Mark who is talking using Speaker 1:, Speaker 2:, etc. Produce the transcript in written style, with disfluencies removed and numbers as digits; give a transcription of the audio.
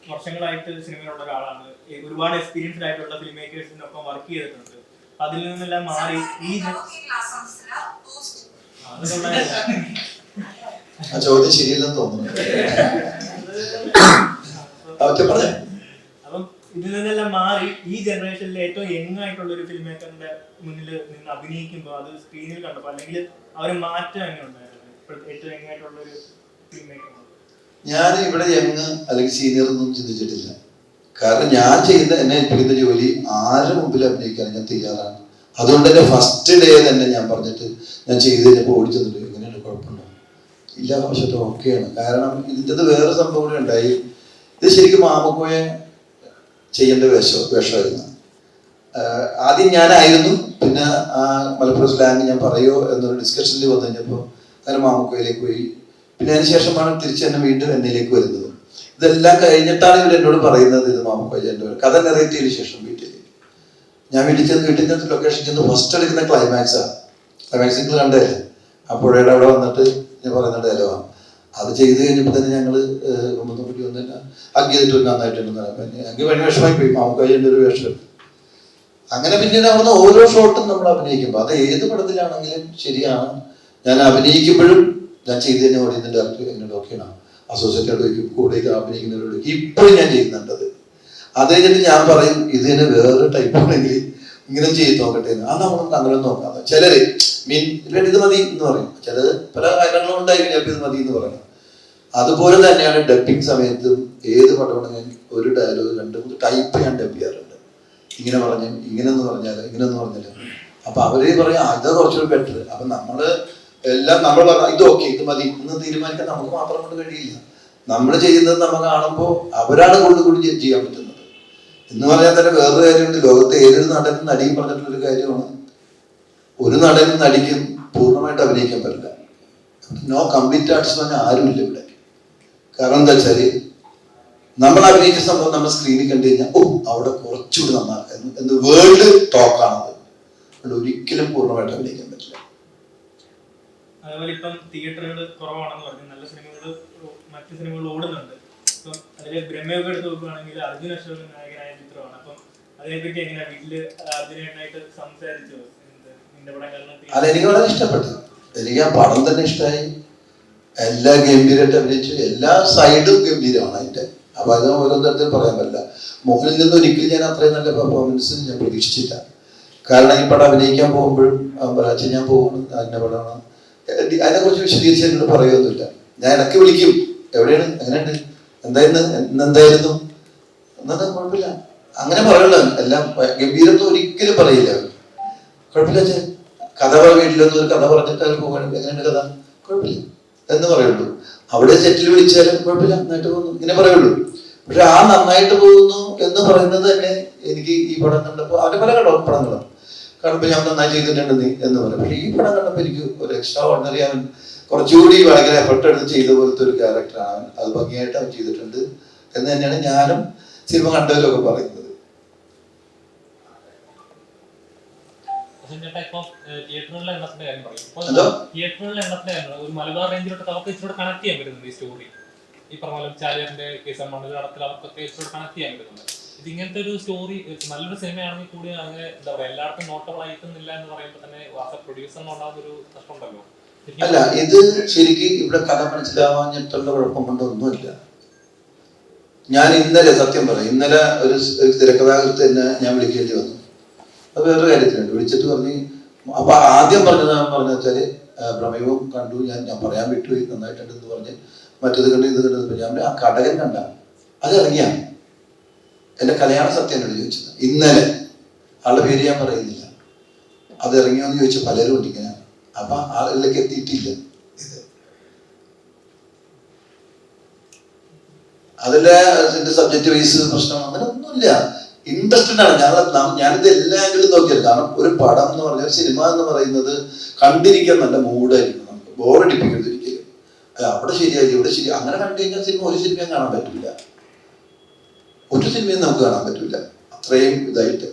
Speaker 1: വർഷങ്ങളായിട്ട് സിനിമയിലുള്ള ഒരാളാണ്, ഒരുപാട് എക്സ്പീരിയൻസ്ഡ് ആയിട്ടുള്ള ഫിലിം മേക്കേഴ്സിനൊപ്പം വർക്ക് ചെയ്തിട്ടുണ്ട്. അതിൽ നിന്നെല്ലാം മാറി ഈ
Speaker 2: ചോദ്യം ശരിയല്ലെന്ന് തോന്നുന്നു.
Speaker 1: അപ്പം ഇതിൽ നിന്നെല്ലാം മാറി ഈ ജനറേഷനിലെ ഏറ്റവും യങ് ആയിട്ടുള്ള ഒരു ഫിലിം മേക്കറിന്റെ മുന്നിൽ നിന്ന് അഭിനയിക്കുമ്പോൾ അത് സ്ക്രീനിൽ കണ്ടപ്പോൾ അല്ലെങ്കിൽ അവർ മാറ്റം എങ്ങനെ ഉണ്ടായിരുന്നു? ഏറ്റവും യങ് ആയിട്ടുള്ള ഒരു ഫിലിം മേക്കർ
Speaker 2: ഞാൻ ഇവിടെ യങ് അല്ലെങ്കിൽ സീനിയർ ഒന്നും ചിന്തിച്ചിട്ടില്ല. കാരണം ഞാൻ ചെയ്യുന്ന എന്നെ ഏൽപ്പിക്കുന്ന ജോലി ആരുടെ മുമ്പിൽ അഭിനയിക്കാൻ ഞാൻ തയ്യാറാണ്. അതുകൊണ്ട് തന്നെ ഫസ്റ്റ് ഡേ തന്നെ ഞാൻ പറഞ്ഞിട്ട് ഞാൻ ചെയ്ത് കഴിഞ്ഞപ്പോൾ ഓടിച്ചെന്നിട്ട് എങ്ങനെയാണ് കുഴപ്പമുണ്ടോ? ഇല്ല, പക്ഷേ ഓക്കെയാണ്. കാരണം ഇതിൻ്റെ വേറെ സംഭവം കൂടെ ഉണ്ടായി. ഇത് ശരിക്കും മാമക്കോയെ ചെയ്യേണ്ട വേഷമായിരുന്നു. ആദ്യം ഞാനായിരുന്നു. പിന്നെ മലപ്പുറം സ്ലാങ് ഞാൻ പറയുമോ എന്നൊരു ഡിസ്കഷനിൽ വന്നു കഴിഞ്ഞപ്പോൾ അങ്ങനെ മാമക്കോയിലേക്ക് പോയി. പിന്നെ അതിന് ശേഷമാണ് തിരിച്ച് എന്നെ വീണ്ടും എന്നിലേക്ക് വരുന്നത്. ഇതെല്ലാം കഴിഞ്ഞിട്ടാണ് ഇവർ എന്നോട് പറയുന്നത് ഇത് മാമക്കോയ എൻ്റെ കഥ നെറേറ്റ് ചെയ്തതിന് ശേഷം ഞാൻ വീട്ടിൽ ചെന്ന് ലൊക്കേഷൻ ചെന്ന് ഫസ്റ്റ് എടുക്കുന്ന ക്ലൈമാക്സാണ്. ക്ലൈമാക്സ് നിങ്ങൾ കണ്ടല്ലേ, ആ പുഴയുടെ അവിടെ വന്നിട്ട് ഞാൻ പറയുന്ന ഡയലോഗാണ്. അത് ചെയ്ത് കഴിഞ്ഞപ്പോൾ തന്നെ ഞങ്ങള് കുമ്പത്തൂട്ടി വന്നിട്ട് അഗ് ചെയ്തിട്ട് നന്നായിട്ടുണ്ടെന്ന് പറയാം. ഞങ്ങൾക്ക് ഭയങ്കര വിഷമായി പോയി മാമക്കോയൻ്റെ ഒരു വേഷം. അങ്ങനെ പിന്നീട് അവിടുന്ന് ഓരോ ഷോട്ടും നമ്മൾ അഭിനയിക്കുമ്പോൾ അത് ഏത് പടത്തിലാണെങ്കിലും ശരിയാണ്. ഞാൻ അഭിനയിക്കുമ്പോഴും ഞാൻ ചെയ്ത് തന്നെ ഓടിയതിൻ്റെ ഡയറക്ടർ എന്നോട് ഓക്കെയാണ്, അസോസിയേറ്റ് കൂടെ അഭിനയിക്കുന്നവരോട് ഇപ്പോഴും ഞാൻ ചെയ്യുന്നുണ്ടത്. അത് കഴിഞ്ഞിട്ട് ഞാൻ പറയും ഇത് തന്നെ വേറെ ടൈപ്പ് ആണെങ്കിൽ ഇങ്ങനെ ചെയ്ത് നോക്കട്ടെ എന്ന്. നമുക്ക് അങ്ങനെ നോക്കാം. ചിലര് ഇത് മതി എന്ന് പറയും, ചിലത് പല കാര്യങ്ങളും ഉണ്ടായിരിക്കും ചിലപ്പോൾ ഇത് മതി എന്ന് പറയണം. അതുപോലെ തന്നെയാണ് ഡബിങ് സമയത്തും ഏത് പടമാണെങ്കിലും ഒരു ഡയലോഗ് 2-3 ടൈപ്പ് ഞാൻ ഡബ് ചെയ്യാറുണ്ട്. ഇങ്ങനെ പറഞ്ഞു, ഇങ്ങനെന്ന് പറഞ്ഞാൽ ഇങ്ങനെന്ന് പറഞ്ഞാൽ അപ്പൊ അവര് പറയാം ഇത് കുറച്ചുകൂടി ബെറ്റർ. അപ്പൊ എല്ലാം നമ്മൾ പറഞ്ഞാൽ ഇത് ഓക്കെ ഇത് മതി എന്ന് തീരുമാനിക്കാൻ നമുക്ക് മാത്രം കൊണ്ട് കഴിയില്ല. നമ്മൾ ചെയ്യുന്നത് നമ്മൾ കാണുമ്പോൾ അവരാണ് കൂടുതൽ ചെയ്യാൻ പറ്റുന്നത് എന്ന് പറഞ്ഞാൽ തന്നെ വേറൊരു കാര്യമുണ്ട്. ലോകത്തെ ഏതൊരു നടനും നടിയും പറഞ്ഞിട്ടുള്ളൊരു കാര്യമാണ്, ഒരു നടനും നടിക്കും പൂർണ്ണമായിട്ട് അഭിനയിക്കാൻ പറ്റില്ല. നോ കംപ്ലീറ്റ് ആർട്ടിസ്റ്റ് പറഞ്ഞാൽ ആരുമില്ല ഇവിടെ. കാരണം എന്താ വെച്ചാല് നമ്മൾ അഭിനയിച്ച സംഭവം നമ്മൾ സ്ക്രീനിൽ കണ്ടു കഴിഞ്ഞാൽ അവിടെ കുറച്ചുകൂടി നന്നാക്കായിരുന്നു എന്ന് വേൾഡ് ടോക്കാണത്. അവിടെ ഒരിക്കലും പൂർണ്ണമായിട്ട് അഭിനയിക്കാൻ പറ്റില്ല.
Speaker 1: അതേപോലെ ഇപ്പം തിയേറ്ററുകൾ കുറവാണെന്ന് പറഞ്ഞു, നല്ല സിനിമകൾ മറ്റു സിനിമകൾ ഓടുന്നുണ്ട്. ഇപ്പം അതില് ബ്രഹ്മയൊക്കെ എടുത്ത് നോക്കുകയാണെങ്കിൽ അർജുൻ അശോകൻ നായകനായ ചിത്രമാണ്. അപ്പം അതിനെപ്പറ്റി എങ്ങനെയാ വീട്ടില് അർജുനായിട്ട് സംസാരിച്ചോ?
Speaker 2: അല്ല, എനിക്ക് വളരെ ഇഷ്ടപ്പെട്ടു. എനിക്ക് ആ പടം തന്നെ ഇഷ്ടമായി. എല്ലാ ഗംഭീരമായിട്ട് അഭിനയിച്ചു, എല്ലാ സൈഡും ഗംഭീരമാണ് അതിന്റെ. അപ്പൊ അത് ഓരോ തരത്തിൽ പറയാൻ പറ്റില്ല. മോഹനിൽ നിന്ന് ഒരിക്കലും ഞാൻ അത്രയും നല്ല പെർഫോമൻസ് ഞാൻ പ്രതീക്ഷിച്ചില്ല. കാരണം ഈ പടം അഭിനയിക്കാൻ പോകുമ്പോഴും അച്ഛൻ ഞാൻ പോകുന്നു അതിന്റെ പടമാണ്, അതിനെക്കുറിച്ച് വിശദീകരിച്ച് എന്നോട് പറയുമൊന്നുമില്ല. ഞാൻ ഇടയ്ക്ക് വിളിക്കും, എവിടെയാണ്, എങ്ങനെയുണ്ട്, എന്തായിരുന്നു എന്നത് കുഴപ്പമില്ല അങ്ങനെ പറയുള്ളൂ. എല്ലാം ഗംഭീരത്വം ഒരിക്കലും പറയില്ല. കുഴപ്പമില്ല അച്ഛൻ, കഥ വീട്ടിലൊന്നും ഒരു കഥ പറഞ്ഞിട്ട് അത് പോകണം, എങ്ങനെയുണ്ട് കഥ, കുഴപ്പമില്ല എന്ന് പറയുള്ളൂ. അവിടെ സെറ്റിൽ വിളിച്ചാലും കുഴപ്പമില്ല നന്നായിട്ട് പോകുന്നു ഇങ്ങനെ പറയുള്ളൂ. പക്ഷെ ആ നന്നായിട്ട് പോകുന്നു എന്ന് പറയുന്നത് തന്നെ എനിക്ക് ഈ പടം കണ്ടപ്പോൾ അതിന് പല പടങ്ങളും കാണുമ്പോൾ ഞാൻ നന്നായി ചെയ്തിട്ടുണ്ട് നീ എന്ന് പറയും. പക്ഷെ ഈ പടം കണ്ടപ്പോൾ എനിക്ക് ഒരു എക്സ്ട്രാ ഓർഡിനറി, അവൻ കുറച്ചുകൂടി ഭയങ്കര എഫർട്ട് എടുത്ത് ചെയ്ത പോലത്തെ ഒരു ക്യാരക്ടറാണ്. അത് ഭംഗിയായിട്ട് അവൻ ചെയ്തിട്ടുണ്ട് എന്ന് തന്നെയാണ് ഞാനും സിനിമ കണ്ടതിലൊക്കെ പറയുന്നത്.
Speaker 3: മലബാർ റേഞ്ചിലോട്ട് അവർക്ക് ഇച്ചിരി കണക്ട് ചെയ്യാൻ പറ്റുന്നുണ്ട് ഈ സ്റ്റോറി. ഈ പറഞ്ഞ ചാലിയറിന്റെ കേസ് മണ്ഡലത്തിൽ അവർക്കൊക്കെ ഇച്ചിരി കണക്ട് ചെയ്യാൻ പറ്റുന്നുണ്ട്. ഇത് ഇങ്ങനത്തെ ഒരു സ്റ്റോറി നല്ലൊരു സിനിമയാണെങ്കിൽ കൂടി അങ്ങനെ എന്താ പറയാ എല്ലാവർക്കും നോട്ടബിൾ ആയിക്കുന്നില്ല എന്ന് പറയുമ്പോൾ തന്നെ പ്രൊഡ്യൂസറിന് ഉണ്ടാകുന്ന ഒരു നഷ്ടമുണ്ടല്ലോ.
Speaker 2: അല്ല, ഇത് ശരിക്കും ഇവിടെ കഥ മനസ്സിലാവാഞ്ഞിട്ടുള്ള കുഴപ്പം കൊണ്ടൊന്നുമില്ല. ഞാൻ ഇന്നലെ സത്യം പറയാം, ഇന്നലെ ഒരു തിരക്കഥാകൃത്ത് തന്നെ ഞാൻ വിളിക്കേണ്ടി വന്നു. അത് വേറൊരു കാര്യത്തിലുണ്ട്. വിളിച്ചിട്ട് പറഞ്ഞു, അപ്പൊ ആദ്യം പറഞ്ഞ വെച്ചാല് പ്രമേയവും കണ്ടു, ഞാൻ പറയാൻ വിട്ടുപോയി, നന്നായിട്ടുണ്ടെന്ന് പറഞ്ഞ് മറ്റത് കണ്ട് ഇത് കണ്ടത്. ഞാൻ ആ കടകൻ കണ്ട അത് ഇറങ്ങിയാണ് എന്റെ കല്യാണ സത്യം എന്നോട് ചോദിച്ചത് ഇന്നലെ. ആളുടെ പേര് ഞാൻ പറയുന്നില്ല. അത് ഇറങ്ങിയോന്ന് ചോദിച്ച പലരും ഉണ്ട് ഇങ്ങനെ. അപ്പൊ ആളിലേക്ക് എത്തിയിട്ടില്ല. ഇത് അതിലെ സബ്ജക്ട് വൈസ് പ്രശ്നം അങ്ങനെ ഒന്നുമില്ല. ഇൻട്രസ്റ്റഡ് ആണ് ഞാനിത് എല്ലാ ആംഗിളും നോക്കിയത്. കാരണം ഒരു പടം എന്ന് പറഞ്ഞാൽ സിനിമ എന്ന് പറയുന്നത് കണ്ടിരിക്കാൻ നല്ല മൂഡായിരിക്കും, നമുക്ക് ബോറടിപ്പിക്കരുത് ഒരിക്കലും. അവിടെ ശരിയായി ഇവിടെ ശരി അങ്ങനെ കണ്ടു കഴിഞ്ഞാൽ സിനിമ ഒരു സിനിമയും കാണാൻ പറ്റില്ല, ഒരു സിനിമയും നമുക്ക് കാണാൻ പറ്റില്ല അത്രയും ഇതായിട്ട്.